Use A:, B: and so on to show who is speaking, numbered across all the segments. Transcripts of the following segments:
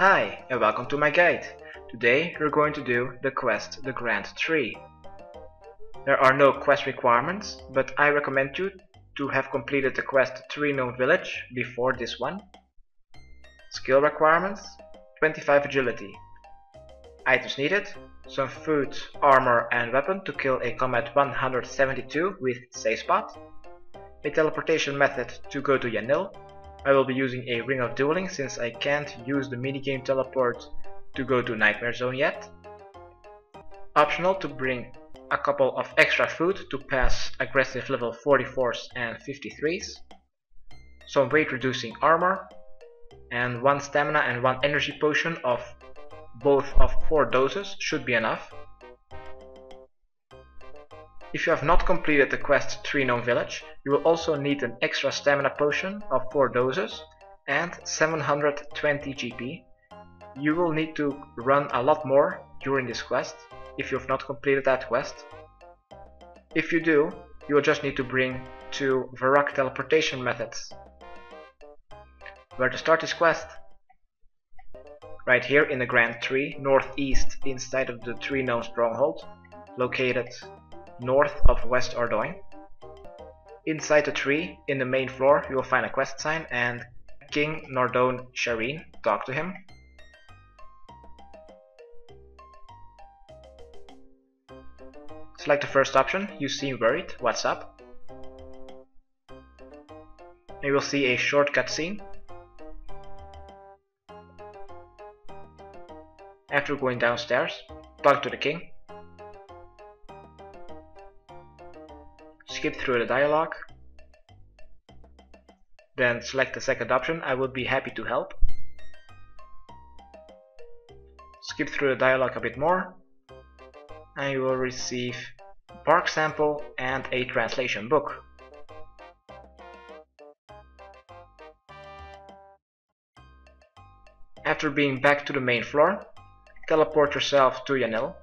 A: Hi, and welcome to my guide. Today we're going to do the quest The Grand Tree. There are no quest requirements, but I recommend you to have completed the quest Tree Gnome Village before this one. Skill requirements: 25 agility. Items needed: some food, armor and weapon to kill a combat 172 with safe spot. A teleportation method to go to Yanil. I will be using a Ring of Dueling since I can't use the minigame teleport to go to Nightmare Zone yet. Optional to bring a couple of extra food to pass aggressive level 44s and 53s. Some weight reducing armor. And 1 stamina and 1 energy potion of both of 4 doses should be enough. If you have not completed the quest Tree Gnome Village, you will also need an extra stamina potion of 4 doses and 720 GP. You will need to run a lot more during this quest if you have not completed that quest. If you do, you will just need to bring 2 Varrock teleportation methods. Where to start this quest? Right here in the Grand Tree, northeast inside of the Tree Gnome stronghold, located north of West Ardoin. Inside the tree, in the main floor, you will find a quest sign and King Nordone Shireen. Talk to him. Select the first option. You seem worried. What's up? You will see a short cutscene. After going downstairs, talk to the king. Skip through the dialogue. Then select the second option. I would be happy to help. Skip through the dialogue a bit more. And you will receive a bark sample and a translation book. After being back to the main floor, teleport yourself to Yanil.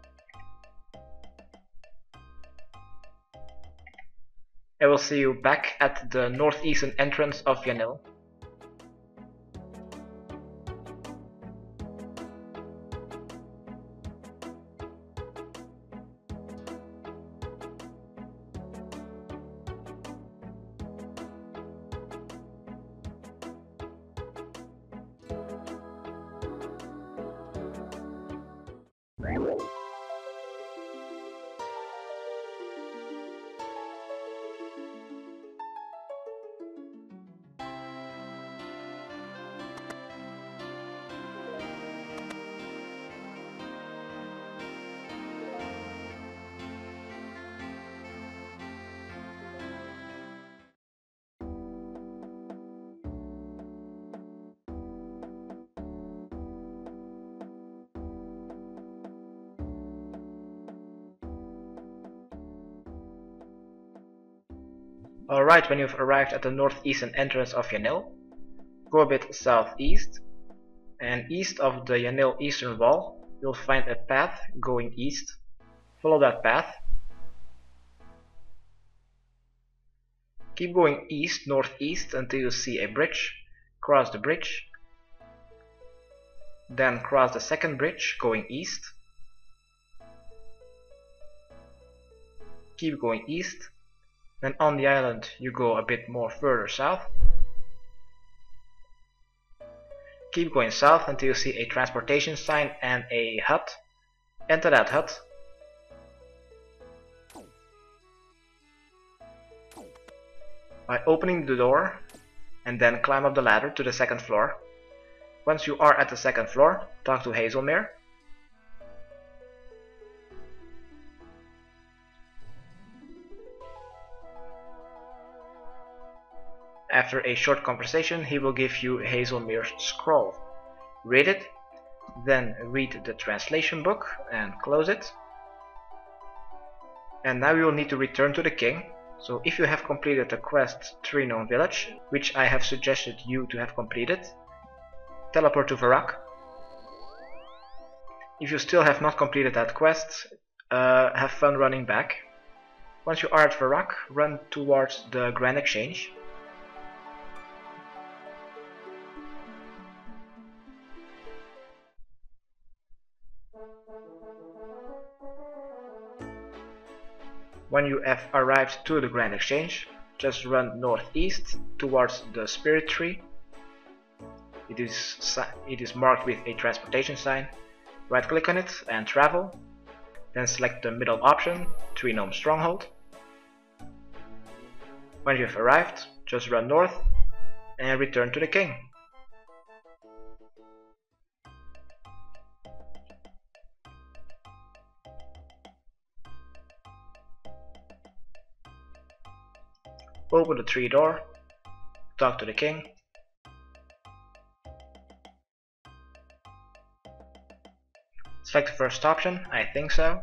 A: I will see you back at the northeastern entrance of Yanil. Alright, when you've arrived at the northeastern entrance of Yanil, go a bit southeast, and east of the Yanil eastern wall, you'll find a path going east. Follow that path. Keep going east, northeast until you see a bridge. Cross the bridge. Then cross the second bridge going east. Keep going east. Then on the island you go a bit more further south. Keep going south until you see a transportation sign and a hut. Enter that hut. By opening the door and then climb up the ladder to the second floor. Once you are at the second floor, talk to Hazelmere. After a short conversation, he will give you Hazelmere's scroll. Read it, then read the translation book and close it. And now you will need to return to the king. So if you have completed the quest Tree Gnome Village, which I have suggested you to have completed, teleport to Varrock. If you still have not completed that quest, have fun running back. Once you are at Varrock, run towards the Grand Exchange. When you have arrived to the Grand Exchange, just run northeast towards the Spirit Tree. It is marked with a transportation sign. Right click on it and travel. Then select the middle option, Tree Gnome Stronghold. When you have arrived, just run north and return to the king. Open the tree door, talk to the king. Select the first option, I think so.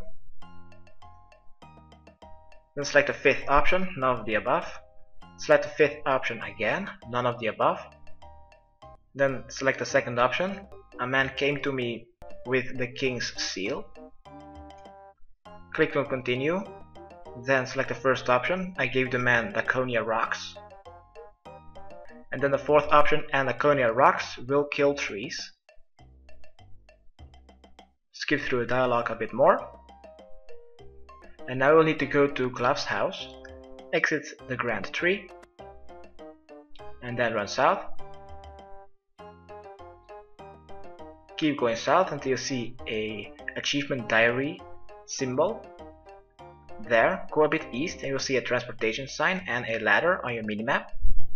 A: Then select the fifth option, none of the above. Select the fifth option again, none of the above. Then select the second option, a man came to me with the king's seal. Click on continue. Then select the first option, I gave the man Daconia rocks. And then the fourth option, and Daconia rocks will kill trees. Skip through the dialogue a bit more. And now we'll need to go to Glough's house, exit the Grand Tree, and then run south. Keep going south until you see a achievement diary symbol. There, go a bit east and you'll see a transportation sign and a ladder on your minimap.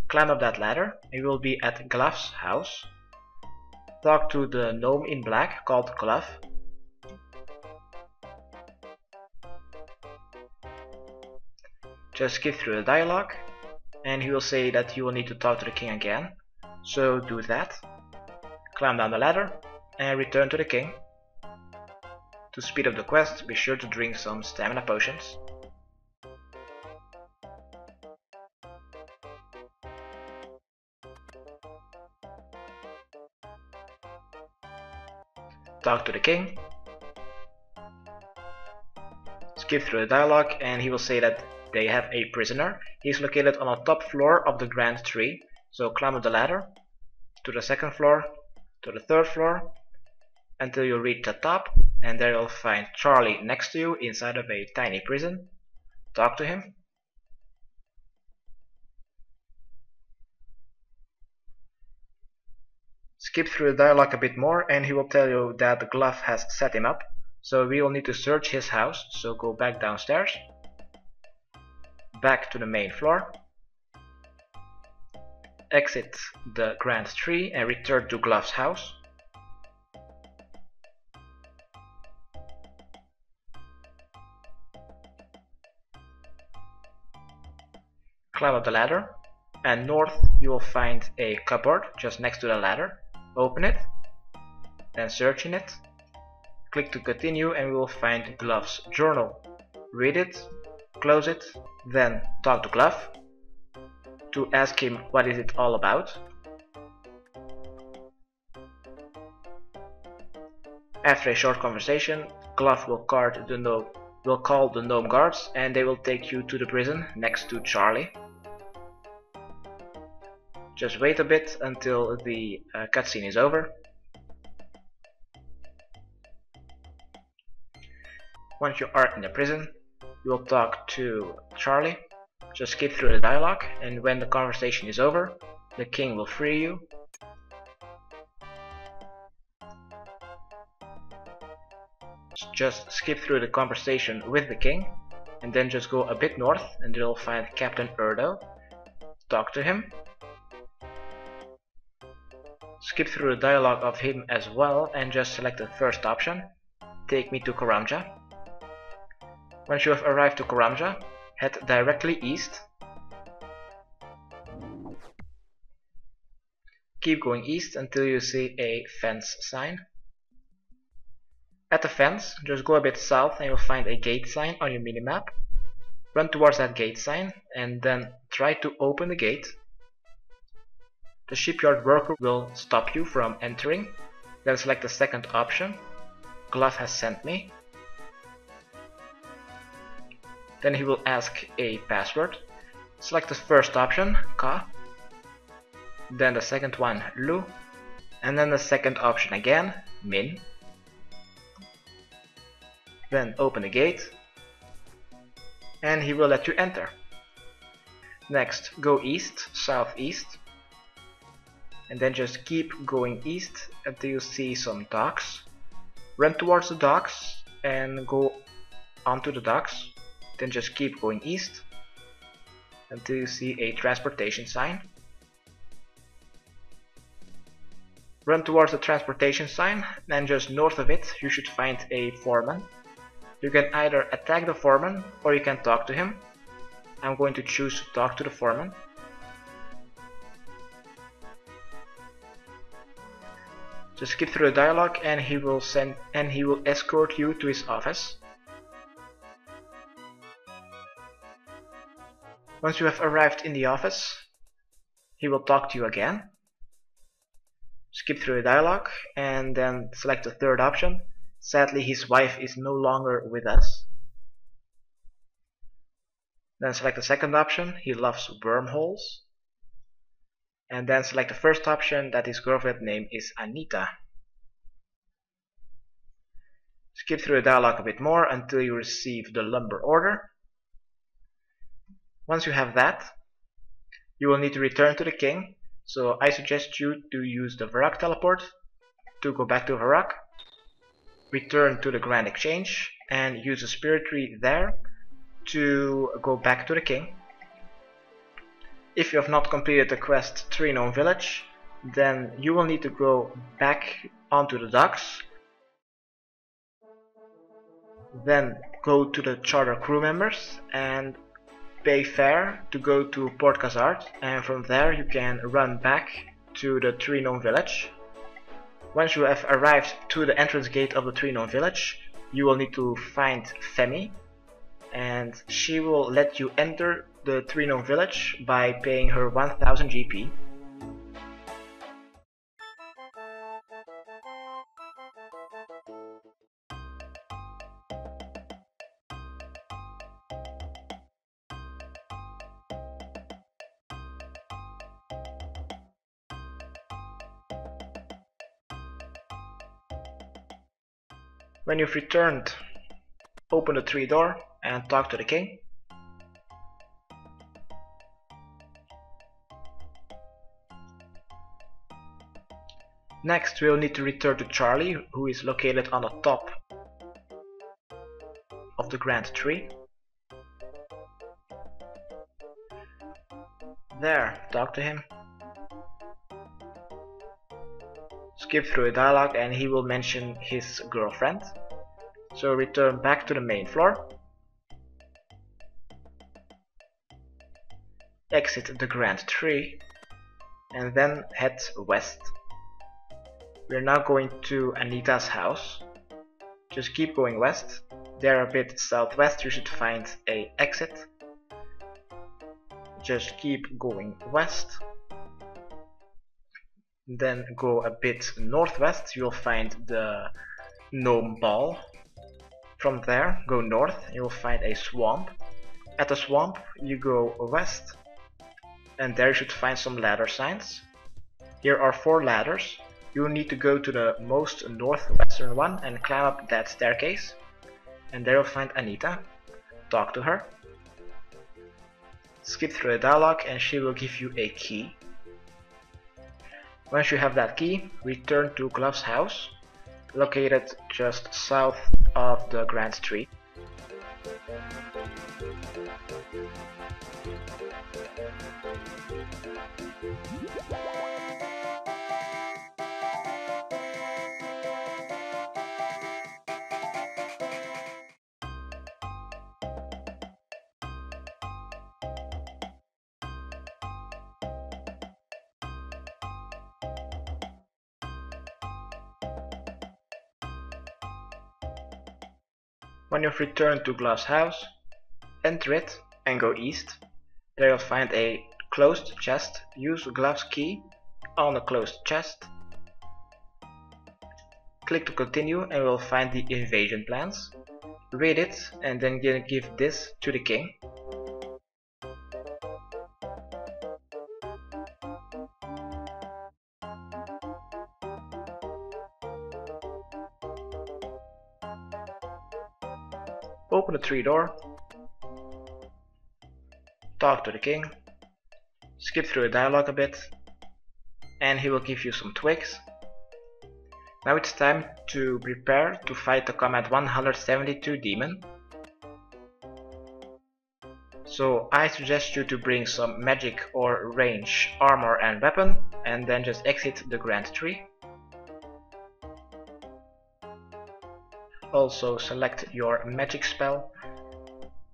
A: Climb up that ladder and you will be at Glough's house. Talk to the gnome in black called Glough. Just skip through the dialogue and he will say that you will need to talk to the king again. So do that. Climb down the ladder and return to the king. To speed up the quest, be sure to drink some stamina potions. Talk to the king. Skip through the dialogue and he will say that they have a prisoner. He is located on the top floor of the Grand Tree. So climb up the ladder to the second floor, to the third floor, until you reach the top, and there you'll find Charlie next to you inside of a tiny prison. Talk to him. Skip through the dialogue a bit more and he will tell you that Glough has set him up. So we will need to search his house, so go back downstairs. Back to the main floor. Exit the Grand Tree and return to Glough's house. Climb up the ladder and north you will find a cupboard just next to the ladder. Open it, then search in it. Click to continue and we will find Glough's journal. Read it, close it, then talk to Glough to ask him what is it all about. After a short conversation, Glough will call the gnome guards and they will take you to the prison next to Charlie. Just wait a bit until the cutscene is over. Once you are in the prison, you will talk to Charlie. Just skip through the dialogue, and when the conversation is over, the king will free you. Just skip through the conversation with the king, and then just go a bit north, and you'll find Captain Erdo. Talk to him. Skip through the dialogue of him as well, and just select the first option. Take me to Karamja. Once you have arrived to Karamja, head directly east. Keep going east until you see a fence sign. At the fence, just go a bit south and you'll find a gate sign on your minimap. Run towards that gate sign and then try to open the gate. The shipyard worker will stop you from entering. Then select the second option. Glough has sent me. Then he will ask a password. Select the first option, Ka. Then the second one, Lu. And then the second option again, Min. Then open the gate. and he will let you enter. Next, go east, southeast, and then just keep going east until you see some docks. Run towards the docks and go onto the docks, then just keep going east until you see a transportation sign. Run towards the transportation sign, and just north of it you should find a foreman. You can either attack the foreman or you can talk to him. I'm going to choose to talk to the foreman. Just skip through the dialogue and he will escort you to his office. Once you have arrived in the office, he will talk to you again. Skip through the dialogue and then select the third option. Sadly, his wife is no longer with us. Then select the second option, he loves wormholes. And then select the first option, that his girlfriend name is Anita. Skip through the dialogue a bit more until you receive the lumber order. Once you have that, you will need to return to the king. So I suggest you to use the Varrock teleport to go back to Varrock. Return to the Grand Exchange and use the spirit tree there to go back to the king. If you have not completed the quest 3 Known Village, then you will need to go back onto the docks. Then go to the charter crew members and pay fare to go to Port Khazard, and from there you can run back to the 3 Known Village. Once you have arrived to the entrance gate of the 3 Known Village, you will need to find Femi, and she will let you enter the 3 Known Village by paying her 1000 GP. When you've returned, open the tree door and talk to the king. Next, we'll need to return to Charlie, who is located on the top of the Grand Tree. There, talk to him. Skip through a dialogue and he will mention his girlfriend. So return back to the main floor. Exit the Grand Tree and then head west. We're now going to Anita's house. Just keep going west. There a bit southwest you should find a exit. Just keep going west. Then go a bit northwest, you'll find the gnome ball. From there, go north, you'll find a swamp. At the swamp, you go west, and there you should find some ladder signs. Here are 4 ladders. You'll need to go to the most northwestern one and climb up that staircase. And there you'll find Anita. Talk to her. Skip through the dialogue and she will give you a key. Once you have that key, return to Glove's house, located just south of the Grand Tree. When you've returned to Glove's house, enter it and go east. There you'll find a closed chest. Use Glove's key on the closed chest. Click to continue and you'll find the invasion plans. Read it and then give this to the king. Open the tree door talk to the king, skip through the dialogue a bit, and he will give you some twigs. Now it's time to prepare to fight the Combat 172 demon. So I suggest you to bring some magic or range armor and weapon, and then just exit the Grand Tree. Also select your magic spell,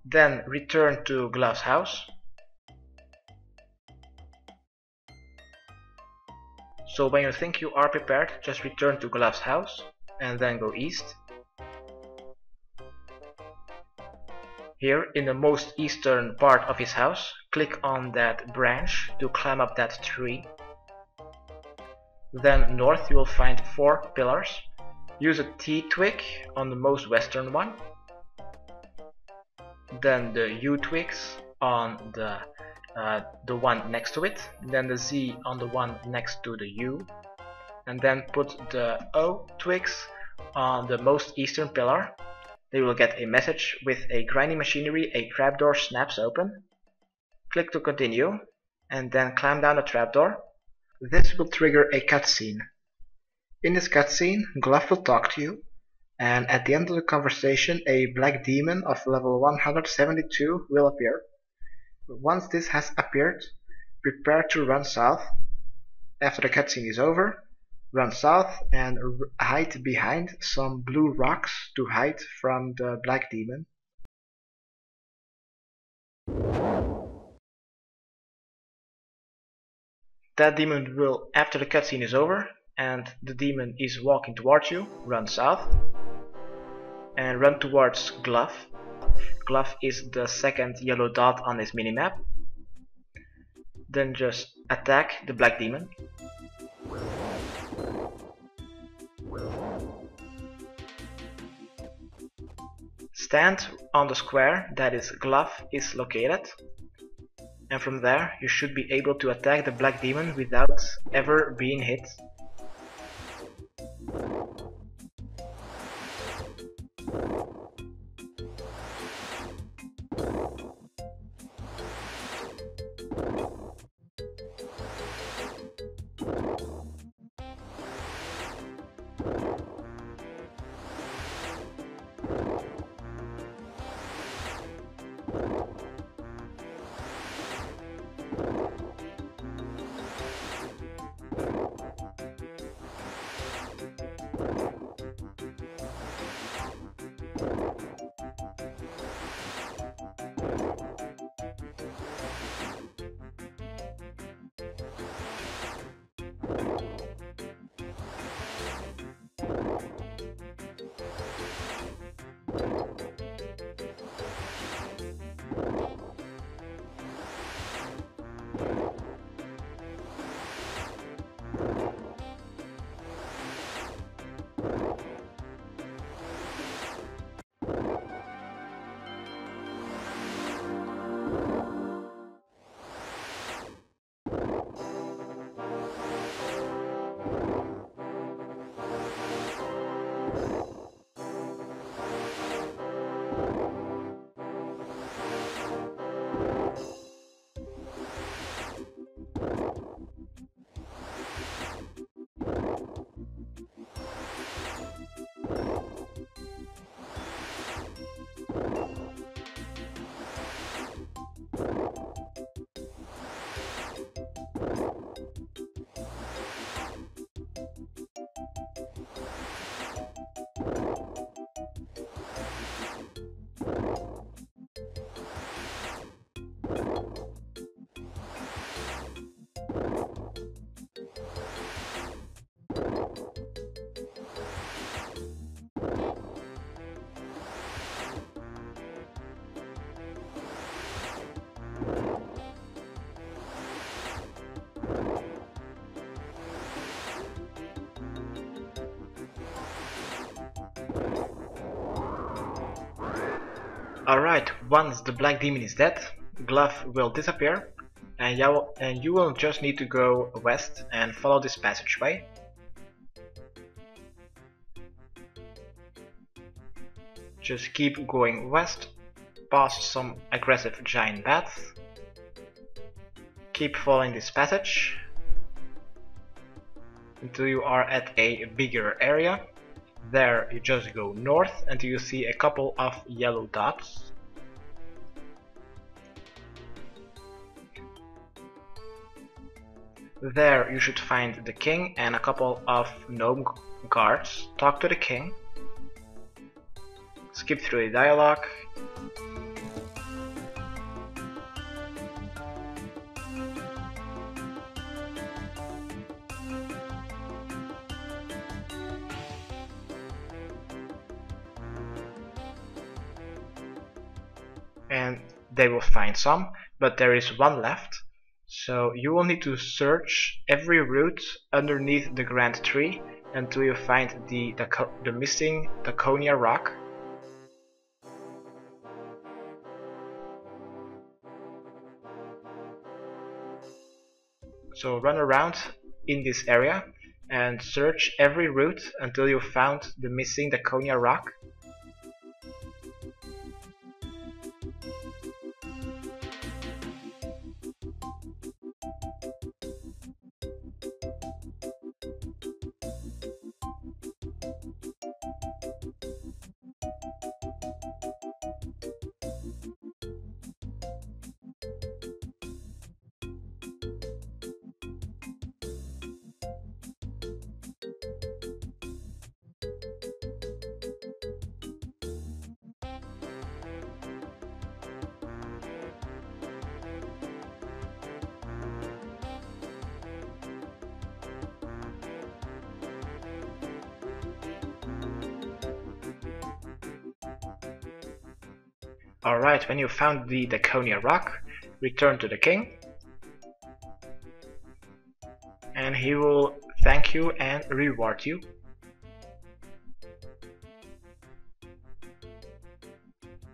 A: then return to Glove's house. So when you think you are prepared, just return to Glove's house and then go east. Here in the most eastern part of his house, click on that branch to climb up that tree. Then north you will find 4 pillars. Use a T twig on the most western one. Then the U twigs on the one next to it. Then the Z on the one next to the U. And then put the O twigs on the most eastern pillar. They will get a message with a grinding machinery, a trapdoor snaps open. Click to continue and then climb down the trapdoor. This will trigger a cutscene. In this cutscene, Glove will talk to you, and at the end of the conversation a black demon of level 172 will appear. Once this has appeared, prepare to run south. After the cutscene is over, run south and hide behind some blue rocks to hide from the black demon. That demon will, after the cutscene is over and the demon is walking towards you, run south and run towards Glove. Glove is the second yellow dot on this minimap. Then just attack the black demon. Stand on the square that is Glove is located, and from there you should be able to attack the black demon without ever being hit. Alright, once the black demon is dead, Glove will disappear, and you will just need to go west and follow this passageway. Just keep going west, past some aggressive giant bats, Keep following this passage until you are at a bigger area. There you just go north until you see a couple of yellow dots. There you should find the king and a couple of gnome guards. Talk to the king. Skip through the dialogue. And they will find some, but there is one left. So you will need to search every root underneath the Grand Tree until you find the missing Tacconia rock. So run around in this area and search every root until you found the missing Tacconia rock. Alright, when you found the Tacconia rock, return to the king. And he will thank you and reward you.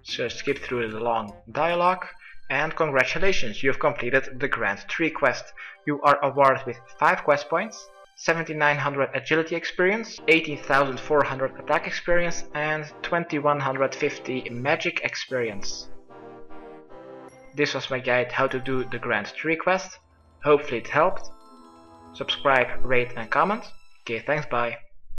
A: So skip through the long dialogue, and congratulations, you have completed the Grand Tree quest. You are awarded with 5 quest points, 7900 agility experience, 18,400 attack experience, and 2150 magic experience. This was my guide how to do the Grand Tree quest. Hopefully it helped. Subscribe, rate and comment. Okay, thanks, bye.